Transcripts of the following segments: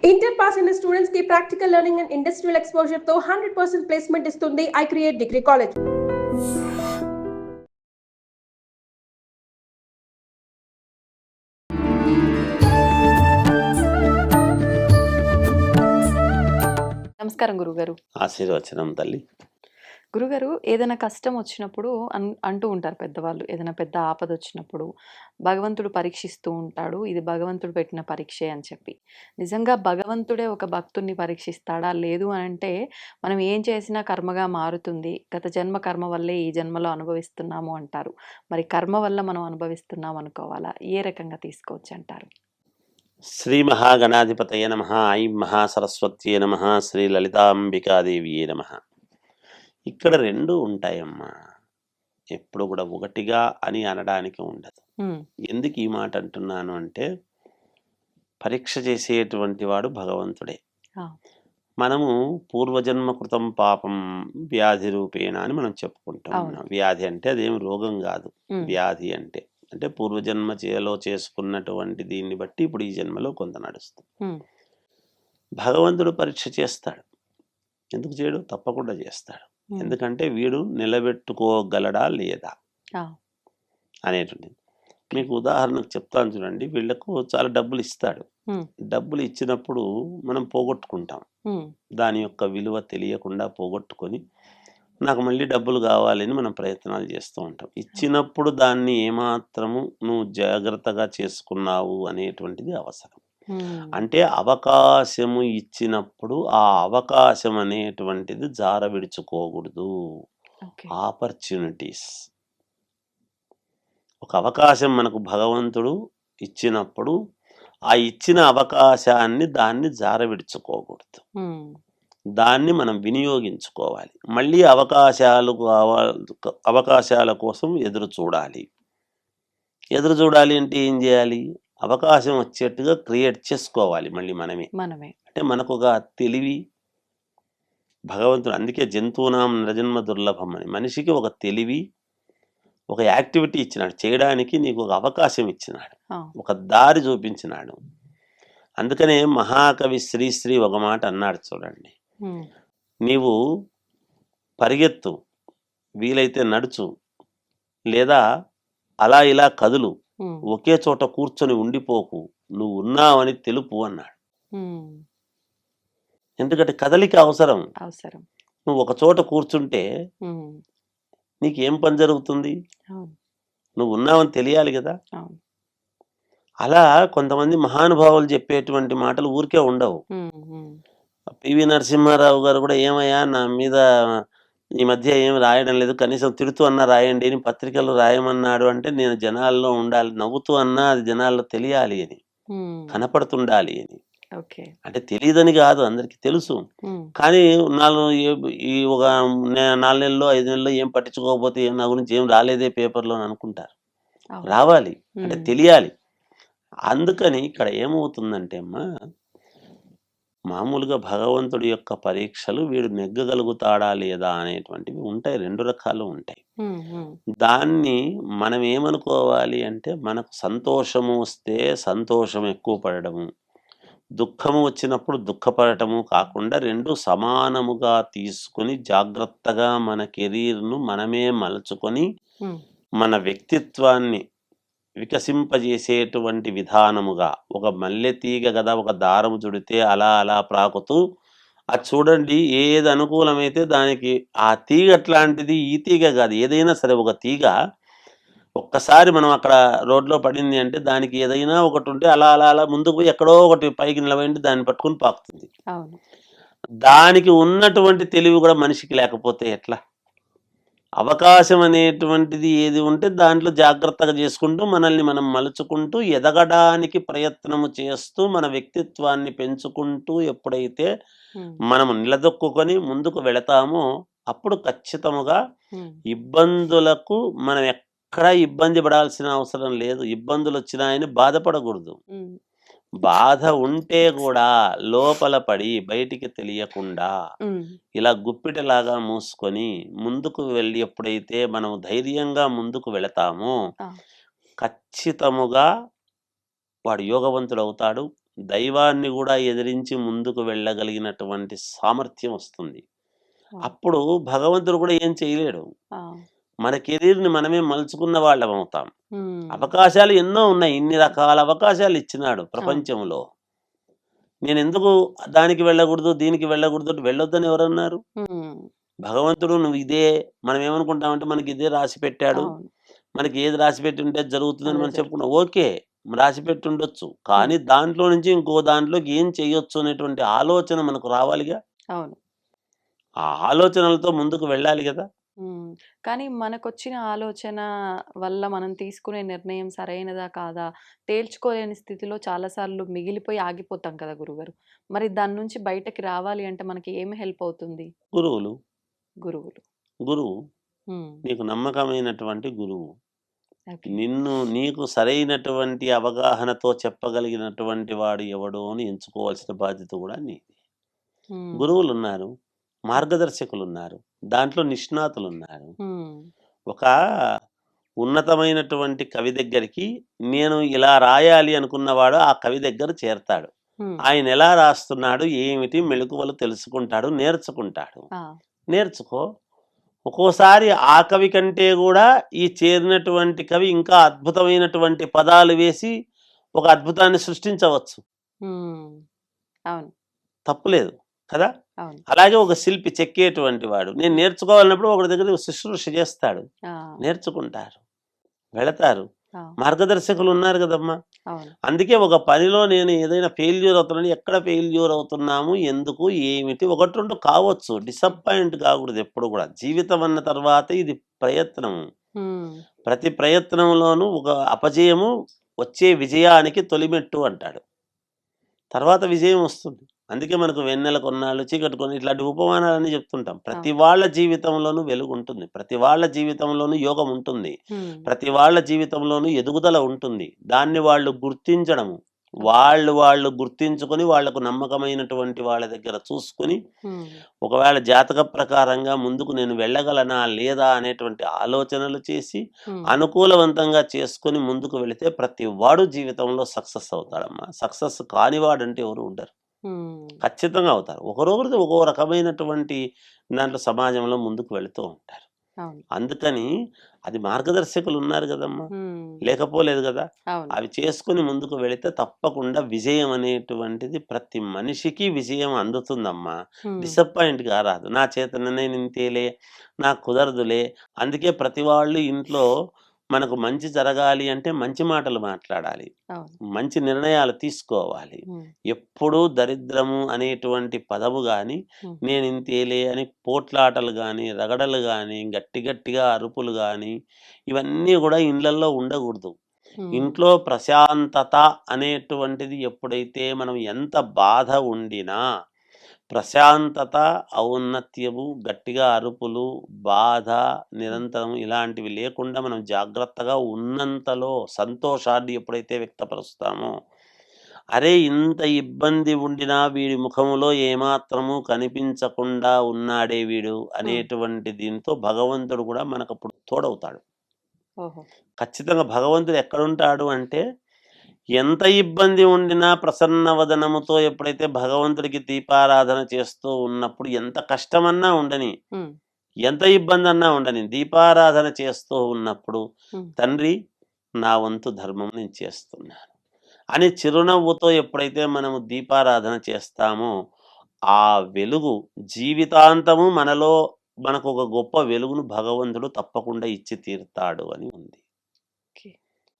Inter pass అయిన students కి practical learning and industrial exposure తో 100% ప్లేస్మెంట్ ఇస్తుంది ఐ క్రియేట్ డిగ్రీ కాలేజ్. నమస్కారం గురుగారు. ఆశీర్వచనం తల్లి. గురుగారు, ఏదైనా కష్టం వచ్చినప్పుడు అంటూ ఉంటారు పెద్దవాళ్ళు, ఏదైనా పెద్ద ఆపద వచ్చినప్పుడు భగవంతుడు పరీక్షిస్తూ ఉంటాడు, ఇది భగవంతుడు పెట్టిన పరీక్షే అని చెప్పి. నిజంగా భగవంతుడే ఒక భక్తుడిని పరీక్షిస్తాడా? లేదు అని అంటే మనం ఏం చేసినా కర్మగా మారుతుంది, గత జన్మ కర్మ వల్లే ఈ జన్మలో అనుభవిస్తున్నాము అంటారు. మరి కర్మ వల్ల మనం అనుభవిస్తున్నాం అనుకోవాలా? ఏ రకంగా తీసుకోవచ్చు అంటారు? శ్రీ మహాగణాధిపతయ నమ. ఐం మహాసరస్వత్యే నమ. శ్రీ లలితాంబికాదేవియే నమ. ఇక్కడ రెండు ఉంటాయమ్మా, ఎప్పుడు కూడా ఒకటిగా అని అనడానికి ఉండదు. ఎందుకు ఈ మాట అంటున్నాను అంటే, పరీక్ష చేసేటువంటి వాడు భగవంతుడే. మనము పూర్వజన్మ కృతం పాపం వ్యాధి రూపేణ అని మనం చెప్పుకుంటాం. వ్యాధి అంటే అదేం రోగం కాదు. వ్యాధి అంటే అంటే పూర్వజన్మ చేలో చేసుకున్నటువంటి దీన్ని బట్టి ఇప్పుడు ఈ జన్మలో కొంత నడుస్తుంది. భగవంతుడు పరీక్ష చేస్తాడు. ఎందుకు చేయడు? తప్పకుండా చేస్తాడు. ఎందుకంటే వీడు నిలబెట్టుకోగలడా లేదా అనేటువంటిది. మీకు ఉదాహరణకు చెప్తాను చూడండి. వీళ్లకు చాలా డబ్బులు ఇస్తాడు. డబ్బులు ఇచ్చినప్పుడు మనం పోగొట్టుకుంటాం. దాని యొక్క విలువ తెలియకుండా పోగొట్టుకొని నాకు మళ్ళీ డబ్బులు కావాలని మనం ప్రయత్నాలు చేస్తూ ఉంటాం. ఇచ్చినప్పుడు దాన్ని ఏమాత్రము నువ్వు జాగ్రత్తగా చేసుకున్నావు అనేటువంటిది అవసరం. అంటే అవకాశము ఇచ్చినప్పుడు ఆ అవకాశం అనేటువంటిది జార విడుచుకోకూడదు. ఆపర్చునిటీస్, ఒక అవకాశం మనకు భగవంతుడు ఇచ్చినప్పుడు ఆ ఇచ్చిన అవకాశాన్ని దాన్ని జార విడుచుకోకూడదు. దాన్ని మనం వినియోగించుకోవాలి. మళ్ళీ అవకాశాల కోసం ఎదురు చూడాలి. ఎదురు చూడాలి అంటే ఏం చేయాలి? అవకాశం వచ్చేట్టుగా క్రియేట్ చేసుకోవాలి మళ్ళీ మనమే. అంటే మనకు ఒక తెలివి భగవంతుడు, అందుకే జంతువునాం నరజన్మ దుర్లభం అని, మనిషికి ఒక తెలివి, ఒక యాక్టివిటీ ఇచ్చినాడు చేయడానికి. నీకు ఒక అవకాశం ఇచ్చినాడు, ఒక దారి చూపించినాడు. అందుకనే మహాకవి శ్రీశ్రీ ఒక మాట అన్నాడు చూడండి. నీవు పరిగెత్తు, వీలైతే నడుచు, లేదా అలా ఇలా కదులు, ఒకే చోట కూర్చొని ఉండిపోకు, నువ్వు ఉన్నావని తెలుపు అన్నాడు. ఎందుకంటే కదలిక అవసరం. నువ్వు ఒక చోట కూర్చుంటే నీకేం పని జరుగుతుంది? నువ్వు ఉన్నావని తెలియాలి కదా. అలా కొంతమంది మహానుభావులు చెప్పేటువంటి మాటలు ఊరికే ఉండవు. పివి నరసింహారావు గారు కూడా, ఏమయ్యా నా మీద ఈ మధ్య ఏం రాయడం లేదు, కనీసం తిడుతూ అన్నా రాయండి అని పత్రికలు రాయమన్నాడు అంటే, నేను జనాల్లో ఉండాలి, నవ్వుతూ అన్నా అది జనాల్లో తెలియాలి అని, కనపడుతుండాలి అని. అంటే తెలియదని కాదు, అందరికి తెలుసు. కానీ ఈ ఒక 4 నెలల్లో 5 నెలల్లో ఏం పట్టించుకోకపోతే నా గురించి ఏం రాలేదే పేపర్లో అని అనుకుంటారు. రావాలి అంటే తెలియాలి. అందుకని ఇక్కడ ఏమవుతుందంటే అమ్మా, మామూలుగా భగవంతుడి యొక్క పరీక్షలు వీడు నెగ్గగలుగుతాడా లేదా అనేటువంటివి ఉంటాయి. 2 రకాలు ఉంటాయి. దాన్ని మనం ఏమనుకోవాలి అంటే, మనకు సంతోషము వస్తే సంతోషం ఎక్కువ పడడము, దుఃఖము వచ్చినప్పుడు దుఃఖపడటము కాకుండా 2 సమానముగా తీసుకుని జాగ్రత్తగా మన కెరీర్ను మనమే మలుచుకొని మన వ్యక్తిత్వాన్ని వికసింపజేసేటువంటి విధానముగా, ఒక మల్లె తీగ కదా ఒక దారము చుడితే అలా అలా ప్రాకుతూ, అది చూడండి ఏది అనుకూలమైతే దానికి ఆ తీగ అట్లాంటిది, ఈ తీగ కాదు, ఏదైనా సరే ఒక తీగ ఒక్కసారి మనం అక్కడ రోడ్లో పడింది అంటే దానికి ఏదైనా ఒకటి ఉంటే అలా అలా అలా ముందుకు పోయి ఎక్కడో ఒకటి పైకి నిలబడి దాన్ని పట్టుకుని పాకుతుంది. దానికి ఉన్నటువంటి తెలివి కూడా మనిషికి లేకపోతే ఎట్లా? అవకాశం అనేటువంటిది ఏది ఉంటే దాంట్లో జాగ్రత్తగా చేసుకుంటూ మనల్ని మనం మలుచుకుంటూ ఎదగడానికి ప్రయత్నము చేస్తూ మన వ్యక్తిత్వాన్ని పెంచుకుంటూ ఎప్పుడైతే మనము నిలదొక్కుని ముందుకు వెళతామో అప్పుడు ఖచ్చితముగా ఇబ్బందులకు మనం ఎక్కడా ఇబ్బంది పడాల్సిన అవసరం లేదు. ఇబ్బందులు వచ్చినాయని బాధపడకూడదు. బాధ ఉంటే కూడా లోపల పడి బయటికి తెలియకుండా ఇలా గుప్పిటలాగా మూసుకొని ముందుకు వెళ్ళి ఎప్పుడైతే మనం ధైర్యంగా ముందుకు వెళతామో ఖచ్చితముగా వాడు యోగవంతుడు అవుతాడు. దైవాన్ని కూడా ఎదిరించి ముందుకు వెళ్ళగలిగినటువంటి సామర్థ్యం వస్తుంది. అవును. అప్పుడు భగవంతుడు కూడా ఏం చేయలేడు. ఆ! మన కెరీర్‌ని మనమే మలుచుకున్న వాళ్ళం అవుతాం. హ్మ్. అవకాశాలు ఎన్నో ఉన్నాయి. ఇన్ని రకాల అవకాశాలు ఇచ్చినాడు అవును. ప్రపంచంలో. నేనెందుకు దానికి వెళ్ళకూడదు, దీనికి వెళ్ళకూడదు, వెళ్ళొద్దని ఎవరన్నారు? హ్మ్. భగవంతుడు నువ్వు ఇదే మనం ఏమనుకుంటామంటే మనకి ఇదే రాసి పెట్టాడు. అవును. మనకి ఏది రాసి పెట్టి ఉంటే అది జరుగుతుందని అదే మనం జరుగుతుంది. చెప్పుకున్నాం. ఓకే. రాసి పెట్టి ఉండొచ్చు. హ్మ్. కానీ దాంట్లో నుంచి ఇంకో దాంట్లోకి ఏం చేయొచ్చు అనేటువంటి ఆలోచన మనకు రావాలిగా. అవును. ఆ ఆలోచనలతో ముందుకు వెళ్ళాలి గదా! హ్మ్. కానీ మనకొచ్చిన ఆలోచన వల్ల మనం తీసుకునే నిర్ణయం సరైనదా కాదా తేల్చుకోలేని స్థితిలో చాలా సార్లు మిగిలిపోయి ఆగిపోతాం కదా గురుగారు. మరి దాని నుంచి బయటకి రావాలి అంటే మనకి ఏమి హెల్ప్ అవుతుంది? గురువులు, గురువులు. గురువు హ్మ్. నీకు నమ్మకమైనటువంటి గురువు. ఓకే. నీకు సరైనటువంటి అవగాహనతో చెప్పగలిగినటువంటి వాడు ఎవడో అని ఎంచుకోవాల్సిన బాధ్యత కూడా నీది. హ్మ్. గురువులున్నారు, హ్మ్. మార్గదర్శకులున్నారు, దాంట్లో నిష్ణాతులున్నారు. హ్మ్. ఒక ఉన్నతమైనటువంటి కవి దగ్గరికి నేను ఇలా రాయాలి అనుకున్నవాడు ఆ కవి దగ్గర చేరతాడు. హ్మ్. ఆయన ఎలా రాస్తున్నాడు, ఏమిటి మెళకువలు తెలుసుకుంటాడు, నేర్చుకుంటాడు. ఆ! నేర్చుకో. ఒక్కోసారి ఆ కవి కంటే గూడా ఈ చేరినటువంటి కవి ఇంకా అద్భుతమైనటువంటి పదాలు వేసి ఒక అద్భుతాన్ని సృష్టించవచ్చు. హ్మ్. అవును. తప్పులేదు కదా! అవును. అలాగే ఒక శిల్పి చెక్కేటువంటి వాడు. నేను నేర్చుకోవాలన్నప్పుడు ఒకడి దగ్గర శుశ్రూష చేస్తాడు. ఆ! నేర్చుకుంటారు. వెళతారు. ఆ! మార్గదర్శకులున్నారు గదమ్మా! అవును. అందుకే ఒక పనిలో నేను ఏదైనా ఫెయిల్యూర్ అవుతున్నాను. ఎక్కడ ఫెయిల్యూర్ అవుతున్నాము? ఎందుకు? ఏమిటి? 1, 2 కావచ్చు. హ్మ్. డిసప్పాయింట్ కాకూడదు ఎప్పుడు గూడా. జీవితం అన్న తర్వాత ఇది ప్రయత్నం. హ్మ్. ప్రతి ప్రయత్నంలోనూ ఒక అపజయము వచ్చే విజయానికి తొలిమెట్టు అంటాడు. తర్వాత విజయం వస్తుంది. అందుకే మనకు వెన్నెల కొన్నాళ్ళు, చీకటి కొన్ని ఇట్లాంటి ఉపమానాలన్నీ చెప్తుంటాం. ప్రతి అవును. వాళ్ళ జీవితంలోనూ వెలుగుంటుంది. ప్రతి వాళ్ళ జీవితంలోనూ యోగం ఉంటుంది. హ్మ్. ప్రతి వాళ్ళ జీవితంలోనూ ఎదుగుదల ఉంటుంది. దాన్ని వాళ్ళు గుర్తించడము. ఓకే. వాళ్ళు గుర్తించుకొని వాళ్ళకు నమ్మకమైనటువంటి వాళ్ళ దగ్గర చూసుకొని, హ్మ్. ఒకవేళ జాతక ప్రకారంగా ముందుకు నేను వెళ్ళగలనా? లేదా? అనేటువంటి ఆలోచనలు చేసి, హ్మ్. అనుకూలవంతంగా చేసుకొని ముందుకు వెళితే ప్రతి వాడు జీవితంలో సక్సెస్ అవుతాడమ్మా. సక్సెస్ కానివాడంటే ఎవరు ఉండరు. హ్మ్. ఖచ్చితంగా అవుతారు. ఒకరొకరు ఒక్కో రకమైనటువంటి దాంట్లో సమాజంలో ముందుకు వెళుతూ ఉంటారు. అవును. అందుకని అది మార్గదర్శకులున్నారు గదమ్మా! హ్మ్. లేకపోలేదు గదా! అవును. అవి చేసుకొని ముందుకు వెళితే తప్పకుండా విజయం అనేటువంటిది ప్రతి మనిషికి విజయం అందుతుందమ్మా. హ్మ్. డిసప్పాయింట్ కారాదు. నా చేతననే ఇంతేలే, నాకు కుదరదులే. అందుకే ప్రతి వాళ్ళు ఇంట్లో మనకు మంచి జరగాలి అంటే మంచి మాటలు మాట్లాడాలి. అవును. మంచి నిర్ణయాలు తీసుకోవాలి. హ్మ్. ఎప్పుడూ దరిద్రము అనేటువంటి పదము గాని, హ్మ్. నేనింతేలే అని పోట్లాటలు గాని, రగడలు గాని, గట్టిగా అరుపులు గాని, ఇవన్నీ గూడా ఇండ్లల్లో ఉండగూడదు. హ్మ్. ఇంట్లో ప్రశాంతత అనేటువంటిది ఎప్పుడైతే మనం ఎంత బాధ ఉండినా, ప్రశాంతత, ఔన్నత్యము, గట్టిగా అరుపులు, బాధ, హ్మ్. నిరంతరం ఇలాంటివి లేకుండా మనం జాగ్రత్తగా ఉన్నంతలో సంతోషాన్ని ఎప్పుడైతే వ్యక్తపరుస్తామో, అరే! ఇంత ఇబ్బంది ఉండినా వీడి ముఖంలో ఏమాత్రము కనిపించకుండా ఉన్నాడే వీడు హ్మ్. అనేటువంటి దీంతో భగవంతుడు కూడా మనకప్పుడు తోడవుతాడు. ఓహో! ఖచ్చితంగా భగవంతుడు ఎక్కడుంటాడు అంటే, ఎంత ఇబ్బంది ఉండినా ప్రసన్న వదనముతో ఎప్పుడైతే భగవంతుడికి దీపారాధన చేస్తూ ఉన్నప్పుడు ఎంత కష్టమన్నా ఉండని, హ్మ్. ఎంత ఇబ్బందన్నా ఉండని, దీపారాధన చేస్తూ ఉన్నప్పుడు, హ్మ్. తండ్రి నా వంతు ధర్మం నేను చేస్తున్నాను అని చిరునవ్వుతో ఎప్పుడైతే మనము దీపారాధన చేస్తామో, ఆ వెలుగు జీవితాంతము మనలో మనకొక గొప్ప వెలుగును భగవంతుడు తప్పకుండా ఇచ్చి తీరుతాడు అని ఉంది. ఓకే.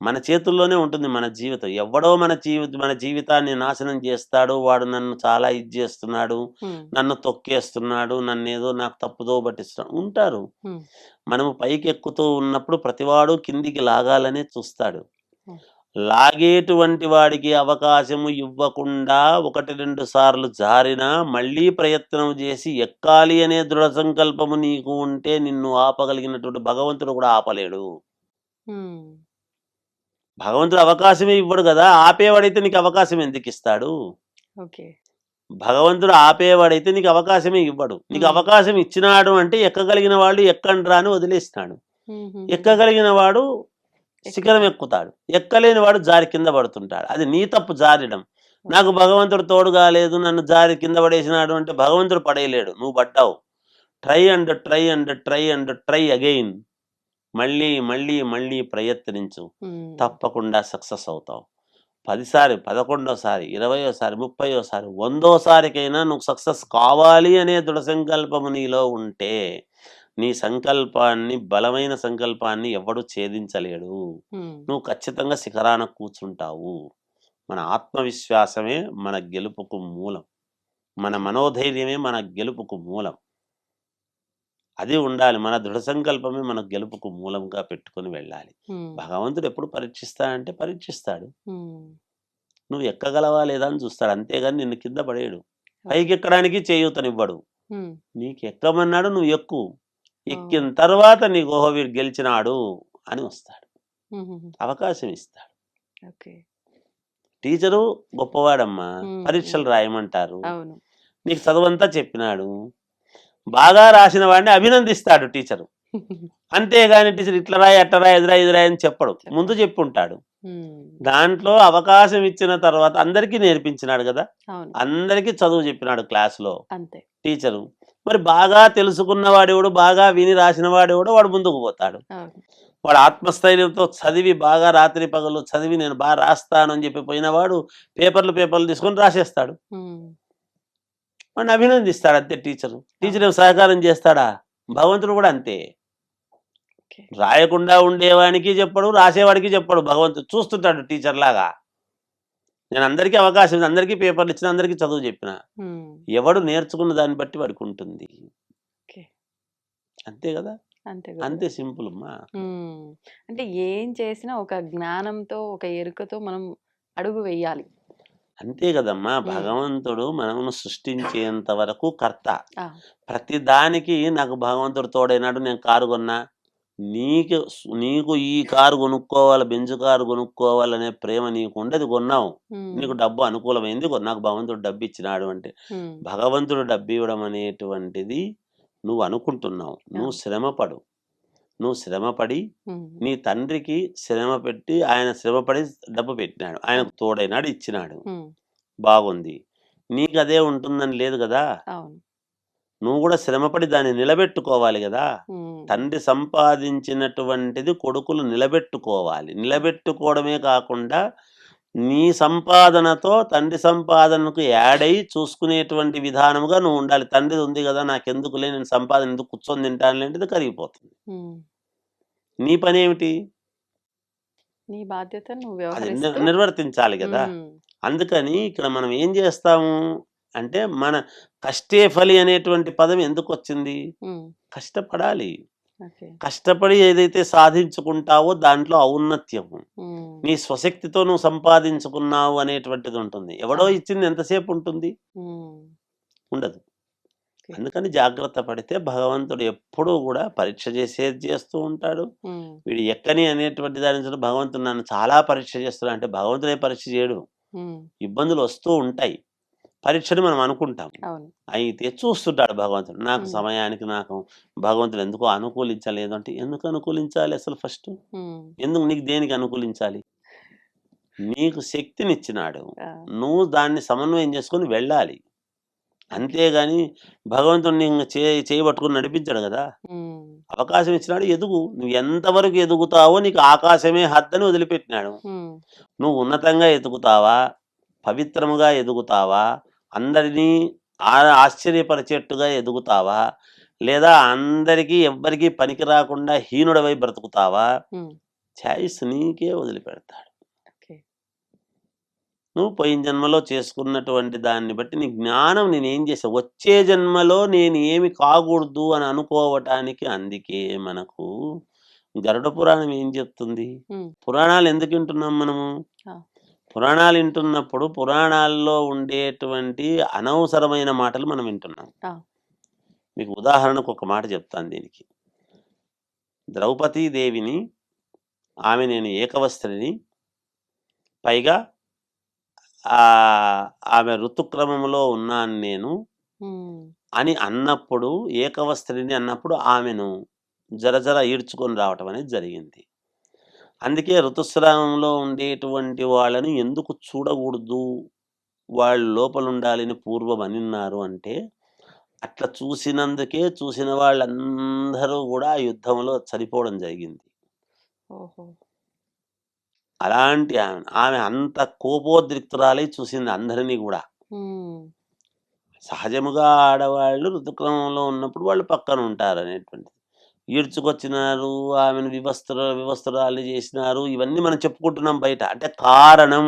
మన చేతుల్లోనే ఉంటుంది మన జీవితం. ఎవ్వడో మన జీవితాన్ని నాశనం చేస్తాడు. వాడు నన్ను చాలా ఇది జేస్తున్నాడు. హ్మ్. నన్ను తొక్కేస్తున్నాడు. నన్నేదో నాకు తప్పుదోవ పట్టిస్తున్నాడు. ఉంటారు. హ్మ్. మనము పైకెక్కుతూ ఉన్నప్పుడు ప్రతివాడు కిందికి లాగాలనే చూస్తాడు. హ్మ్. లాగేటువంటి వాడికి అవకాశము ఇవ్వకుండా 1, 2 సార్లు జారినా మళ్ళీ ప్రయత్నం జేసి ఎక్కాలి అనే దృఢ సంకల్పము నీకు ఉంటే నిన్ను ఆపగలిగినటువంటి భగవంతుడు కూడా ఆపలేడు. హ్మ్. భగవంతుడు అవకాశమే ఇవ్వడు గదా! ఆపేవాడైతే నీకు అవకాశం ఎందుకిస్తాడు? ఓకే. భగవంతుడు ఆపేవాడైతే నీకు అవకాశమే ఇవ్వడు. నీకు హ్మ్. అవకాశం ఇచ్చినాడు అంటే ఎక్కగలిగిన వాళ్ళు ఎక్కండ్రా అని వదిలేసినాడు. హుహుహు. ఎక్కగలిగిన వాడు శిఖరం ఎక్కుతారు. ఎక్కుతాడు. ఎక్కలేని వాడు జారి కింద పడుతుంటాడు. అది నీ తప్పు జారడం. నాకు భగవంతుడు తోడు కాలేదు, నన్ను జారి కింద పడేసినాడు అంటే భగవంతుడు పడేయలేడు, నువ్వు పడ్డావు. Try and try and try and try again. మళ్ళీ మళ్ళీ మళ్ళీ ప్రయత్నించు, తప్పకుండా సక్సెస్ అవుతావు. 10 సారి, 11సారి, 20సారి, 30సారి, 100సారికైనా నువ్వు సక్సెస్ కావాలి అనే దృఢ సంకల్పము నీలో ఉంటే నీ సంకల్పాన్ని, బలమైన సంకల్పాన్ని ఎవడు ఛేదించలేడు. నువ్వు ఖచ్చితంగా శిఖరాన కూర్చుంటావు. మన ఆత్మవిశ్వాసమే మన గెలుపుకు మూలం, మన మనోధైర్యమే మన గెలుపుకు మూలం. అది ఉండాలి. మన దృఢ సంకల్పమే మన గెలుపుకు మూలంగా పెట్టుకొని వెళ్ళాలి. భగవంతుడు ఎప్పుడు పరీక్షిస్తాడంటే పరీక్షిస్తాడు, నువ్వు ఎక్కగలవా లేదా అని చూస్తాడు, అంతేగాని నిన్ను కింద పడేయడు. పైకి ఎక్కడానికి చేయూతనివ్వడు, నీకు ఎక్కమన్నాడు, నువ్వు ఎక్కు. ఎక్కిన తర్వాత నీకు ఓహో వీడు గెలిచినాడు అని వస్తాడు, అవకాశం ఇస్తాడు. టీచరు గొప్పవాడమ్మా, పరీక్షలు రాయమంటారు, నీకు చదువంతా చెప్పినాడు, బాగా రాసిన వాడిని అభినందిస్తాడు టీచరు. అంతేగాని టీచర్ ఇట్లా రాయి, అట్లా రాయి, ఎదురా ఎదురాయి అని చెప్పడు, ముందు చెప్పుంటాడు. దాంట్లో అవకాశం ఇచ్చిన తర్వాత అందరికీ నేర్పించినాడు కదా, అందరికీ చదువు చెప్పినాడు క్లాసులో టీచరు. మరి బాగా తెలుసుకున్న వాడేవాడు, బాగా విని రాసిన వాడేవాడు, వాడు ముందుకు పోతాడు. వాడు ఆత్మస్థైర్యంతో చదివి, బాగా రాత్రి పగలు చదివి నేను బాగా రాస్తాను అని చెప్పి పోయినవాడు పేపర్లు తీసుకొని రాసేస్తాడు, వాడిని అభినందిస్తాడు అంతే టీచరు. టీచర్ సహకారం చేస్తాడా? భగవంతుడు కూడా అంతే. రాయకుండా ఉండేవాడికి చెప్పడు, రాసేవాడికి చెప్పడు. భగవంతుడు చూస్తుంటాడు టీచర్ లాగా. నేను అందరికీ అవకాశం, అందరికీ పేపర్లు ఇచ్చిన, అందరికీ చదువు చెప్పిన, ఎవడు నేర్చుకున్న దాన్ని బట్టి వాడికి ఉంటుంది. అంతే కదా, అంతే సింపుల్ అమ్మా. అంటే ఏం చేసినా ఒక జ్ఞానంతో, ఒక ఎరుకతో మనం అడుగు వేయాలి. అంతే కదమ్మా. భగవంతుడు మనము సృష్టించేంత వరకు కర్త. ప్రతి దానికి నాకు భగవంతుడు తోడైనాడు, నేను కారు కొన్నా, నీకు ఈ కారు కొనుక్కోవాలి, బెంజ్ కారు కొనుక్కోవాలనే ప్రేమ నీకు ఉండదు, కొన్నావు, నీకు డబ్బు అనుకూలమైంది, నాకు భగవంతుడు డబ్బు ఇచ్చినాడు అంటే. భగవంతుడు డబ్బు ఇవ్వడం అనేటువంటిది నువ్వు అనుకుంటున్నావు. నువ్వు శ్రమపడి నీ తండ్రికి శ్రమ పెట్టి, ఆయన శ్రమపడి డబ్బు పెట్టినాడు, ఆయనకు తోడైనాడు, ఇచ్చినాడు, బాగుంది. నీకు అదే ఉంటుందని లేదు కదా, నువ్వు కూడా శ్రమపడి దాన్ని నిలబెట్టుకోవాలి కదా. తండ్రి సంపాదించినటువంటిది కొడుకులు నిలబెట్టుకోవాలి. నిలబెట్టుకోవడమే కాకుండా నీ సంపాదనతో తండ్రి సంపాదనకు యాడ్ అయ్యి చూసుకునేటువంటి విధానముగా నువ్వు ఉండాలి. తండ్రిది ఉంది కదా, నాకెందుకులే, నేను సంపాదన ఎందుకు కూర్చొని తింటానులేంటిది కరిగిపోతుంది. నీ పని ఏమిటి? నీ బాధ్యత అది నిర్వర్తించాలి కదా. అందుకని ఇక్కడ మనం ఏం చేస్తాము అంటే, మన కష్టే ఫలి అనేటువంటి పదం ఎందుకు వచ్చింది? కష్టపడాలి. కష్టపడి ఏదైతే సాధించుకుంటావో దాంట్లో ఔన్నత్యము, నీ స్వశక్తితో నువ్వు సంపాదించుకున్నావు అనేటువంటిది ఉంటుంది. ఎవడో ఇచ్చింది ఎంతసేపు ఉంటుంది? ఉండదు. అందుకని జాగ్రత్త పడితే భగవంతుడు ఎప్పుడూ కూడా పరీక్ష చేసేది చేస్తూ ఉంటాడు. వీడు ఎక్కని అనేటువంటి దాని నుంచి భగవంతుడు నన్ను చాలా పరీక్ష చేస్తున్నా అంటే భగవంతుడే పరీక్ష చేయడు. ఇబ్బందులు వస్తూ ఉంటాయి, పరీక్షని మనం అనుకుంటాం, అయితే చూస్తుంటాడు భగవంతుడు. నాకు సమయానికి నాకు భగవంతుడు ఎందుకో అనుకూలించలేదు అంటే, ఎందుకు అనుకూలించాలి అసలు? ఫస్ట్ ఎందుకు, నీకు దేనికి అనుకూలించాలి? నీకు శక్తినిచ్చినాడు, నువ్వు దాన్ని సమన్వయం చేసుకొని వెళ్ళాలి. అంతేగాని భగవంతుడిని చేయబట్టుకుని నడిపించాడు కదా. అవకాశం ఇచ్చినాడు, ఎదుగు. నువ్వు ఎంతవరకు ఎదుగుతావో నీకు ఆకాశమే హద్దని వదిలిపెట్టినాడు. నువ్వు ఉన్నతంగా ఎదుగుతావా, పవిత్రముగా ఎదుగుతావా, అందరినీ ఆశ్చర్యపరిచేట్టుగా ఎదుగుతావా, లేదా అందరికీ ఎవ్వరికీ పనికి రాకుండా హీనుడవై బ్రతుకుతావా, ఛాయిస్ నీకే వదిలిపెడతాడు. నువ్వు పోయిన జన్మలో చేసుకున్నటువంటి దాన్ని బట్టి నీ జ్ఞానం, నేనేం చేసా, వచ్చే జన్మలో నేను ఏమి కాకూడదు అని అనుకోవటానికి. అందుకే మనకు గరుడ పురాణం ఏం చెప్తుంది? పురాణాలు ఎందుకు వింటున్నాం మనము? పురాణాలు వింటున్నప్పుడు పురాణాల్లో ఉండేటువంటి అనవసరమైన మాటలు మనం వింటున్నాం. మీకు ఉదాహరణకు ఒక మాట చెప్తాను దీనికి. ద్రౌపదీదేవిని, ఆమె నేను ఏకవస్త్రిని, పైగా ఆమె ఋతుక్రమంలో ఉన్నాను నేను అని అన్నప్పుడు, ఏకవస్త్రిని అన్నప్పుడు ఆమెను జర ఈడ్చుకొని రావటం అనేది జరిగింది. అందుకే ఋతుస్రావంలో ఉండేటువంటి వాళ్ళని ఎందుకు చూడకూడదు వాళ్ళు లోపల ఉండాలని పూర్వం అనిన్నారు అంటే, అట్లా చూసినందుకే చూసిన వాళ్ళందరూ గూడా ఆ యుద్ధంలో చనిపోవడం జరిగింది. ఓహో! అలాంటి ఆమె అంత కోపోద్రిక్తురాలై చూసింది అందరిని గూడా. హ్మ్. సహజముగా ఆడవాళ్ళు ఋతుక్రమంలో ఉన్నప్పుడు వాళ్ళు పక్కన ఉంటారనేటువంటిది. ఈడ్చుకొచ్చినారు, ఆమెను వివస్త్రాలు చేసినారు. ఇవన్నీ మనం చెప్పుకుంటున్నాం బయట. అంటే కారణం,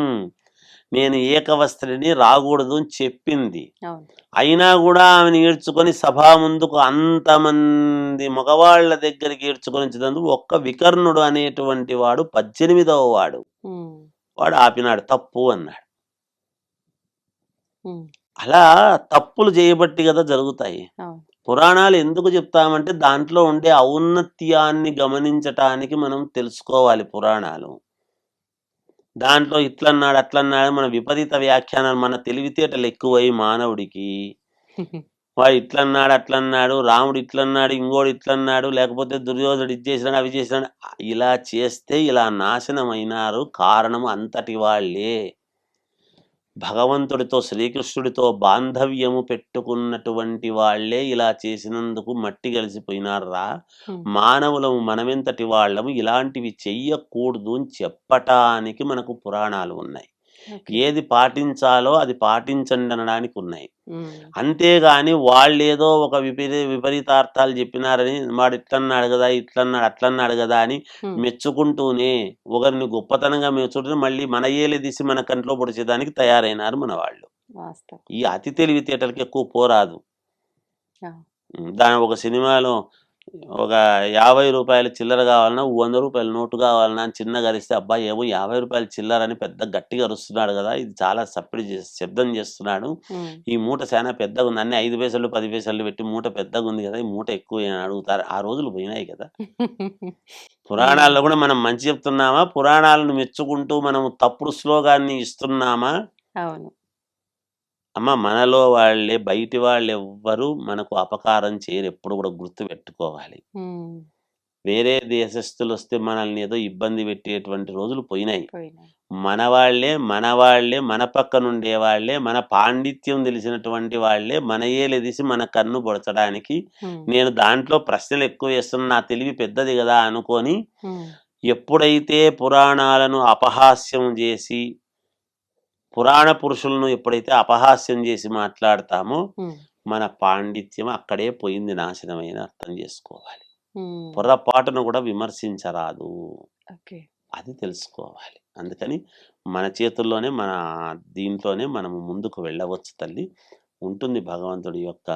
నేను ఏకవస్త్రిని రాకూడదు అని చెప్పింది. అవును. అయినా గూడా ఆమెను ఈడ్చుకొని సభా ముందుకు అంతమంది మగవాళ్ళ దగ్గరికి ఈడ్చుకొనిచ్చినందుకు ఒక్క వికర్ణుడు అనేటువంటి వాడు 18వ వాడు. హ్మ్. వాడు ఆపినాడు. తప్పు అన్నాడు. హ్మ్. అలా తప్పులు చేయబట్టి గదా జరుగుతాయి. అవును. పురాణాలు ఎందుకు చెప్తామంటే దాంట్లో ఉండే ఔన్నత్యాన్ని గమనించటానికి మనం తెలుసుకోవాలి పురాణాలు. దాంట్లో ఇట్లన్నాడు, అట్లన్నాడు మన విపరీత వ్యాఖ్యానాలు, మన తెలివితేటలు ఎక్కువై మానవుడికి వాడు ఇట్లన్నాడు, అట్లన్నాడు, రాముడు ఇట్లన్నాడు, ఇంగోడు ఇట్లన్నాడు, లేకపోతే దుర్యోధనుడు ఇది చేసినాడు, అవి చేసినాడు. ఇలా చేస్తే ఇలా నాశనమైనారు. కారణం అంతటి వాళ్ళే. భగవంతుడితో, శ్రీకృష్ణుడితో బాంధవ్యము పెట్టుకున్నటువంటి వాళ్ళే ఇలా చేసినందుకు మట్టి కలిసిపోయినార్రా. హ్మ్. మానవులము మనమెంతటి వాళ్ళము, ఇలాంటివి చెయ్యకూడదు అని చెప్పటానికి మనకు పురాణాలు ఉన్నాయి. ఓకే. ఏది పాటించాలో అది పాటించండి అనడానికి ఉన్నాయి. హ్మ్. అంతేగాని వాళ్ళేదో ఒక విపరీతార్థాలు చెప్పినారని, వాడు ఇట్లన్నాడు గదా, ఇట్లన్నాడు, అట్లన్నాడు గదా అని హ్మ్. మెచ్చుకుంటూనే ఒకరిని గొప్పతనంగా మెచ్చుకుంటూ మళ్ళీ మన ఏలు తీసి మన కంట్లో పొడిచేదానికి తయారైనారు మన వాళ్ళు. వాస్తవం. ఈ అతి తెలివితేటలకి ఎక్కువ పోరాదు. ఆ! దాని ఒక సినిమాలో ఒక రూ. 50 చిల్లర కావాలన్నా, రూ. 100 నోటు కావాలన్నా అని చిన్నగా అరిస్తే, అబ్బా! ఏమో రూ. 50 చిల్లర అని పెద్ద గట్టిగా అరుస్తున్నాడు గదా! ఇది చాలా శబ్దం చేస్తున్నాడు. హ్మ్. ఈ మూట చానా పెద్దగుంది. అన్నీ 5 పైసలు, 10 పైసలు పెట్టి మూట పెద్దగుంది గదా! ఈ మూట ఎక్కువ అని అడుగుతారు. ఆ రోజులు పోయినాయి కదా! హ్మ్. పురాణాల్లో కూడా మనం మంచి చెప్తున్నామా? పురాణాలను మెచ్చుకుంటూ మనం తప్పుడు స్లోగాన్ని ఇస్తున్నామా? అవును. అమ్మ మనలో వాళ్ళే, బయటి వాళ్ళెవ్వరూ మనకు అపకారం చేయరు. ఎప్పుడు కూడా గుర్తుపెట్టుకోవాలి. హ్మ్. వేరే దేశస్థులొస్తే మనల్ని ఏదో ఇబ్బంది పెట్టేటువంటి రోజులు పోయినాయి. పోయినాయి. మన వాళ్ళే, మన పక్కనుండే వాళ్ళే, మన పాండిత్యం తెలిసినటువంటి వాళ్ళే మన ఏలెదీసి మన కన్ను పొడచడానికి, హ్మ్. నేను దాంట్లో ప్రశ్నలు ఎక్కువ వేస్తున్నా, నా తెలివి పెద్దది గదా అనుకోని, హ్మ్. ఎప్పుడైతే పురాణాలను అపహాస్యం జేసి, పురాణ పురుషులను ఎప్పుడైతే అపహాస్యం జేసి మాట్లాడతామో, హ్మ్. మన పాండిత్యం అక్కడే పోయింది నాశనమని అర్థం జేసుకోవాలి. హ్మ్. పొర్రపాటును గూడా విమర్శించరాదు. ఓకే. అది తెలుసుకోవాలి. అందుకని మన చేతుల్లోనే, మన దీంట్లోనే మనము ముందుకు వెళ్ళవచ్చు తల్లి. ఉంటుంది భగవంతుడి యొక్క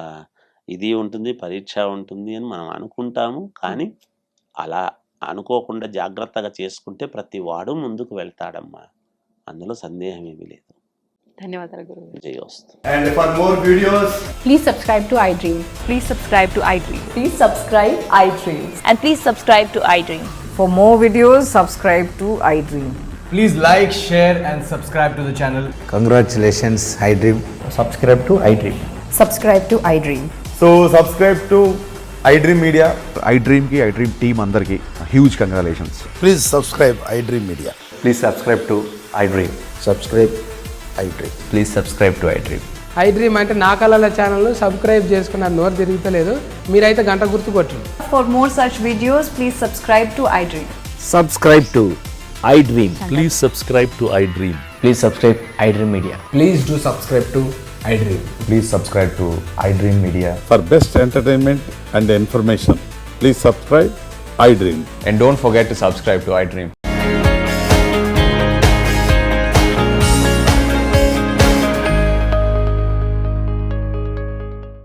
ఇది ఉంటుంది, పరీక్ష ఉంటుంది అని మనం అనుకుంటాము. హ్మ్. కానీ అలా అనుకోకుండా జాగ్రత్తగా చేసుకుంటే ప్రతి వాడు ముందుకు వెళ్తాడమ్మా. అందులో సందేహమేమీ లేదు. ధన్యవాదాలు గురువుగారు. జయోస్తు. And for more videos, Please subscribe to iDream. Please subscribe to iDream. Please subscribe iDream. And please subscribe to iDream. For more videos, subscribe to iDream. please like, share, and subscribe to the channel. Congratulations, iDream. subscribe to iDream. Subscribe to iDream. So subscribe to iDream Media. iDream ki iDream team andarki huge congratulations. Please subscribe iDream Media. Please subscribe to iDream. Subscribe iDream. Please subscribe to iDream. iDream అంటే నా కళల channel subscribe చేసుకున్న నోరు తిరుగుతలేదు. మీరైతే గంట గుర్తు కొట్టండి. For more such videos, please subscribe to iDream. Subscribe to iDream. Please subscribe to iDream. Please subscribe iDream Media. Please do subscribe to iDream. Please subscribe to iDream Media. For best entertainment and information, please subscribe iDream. And don't forget to subscribe to iDream.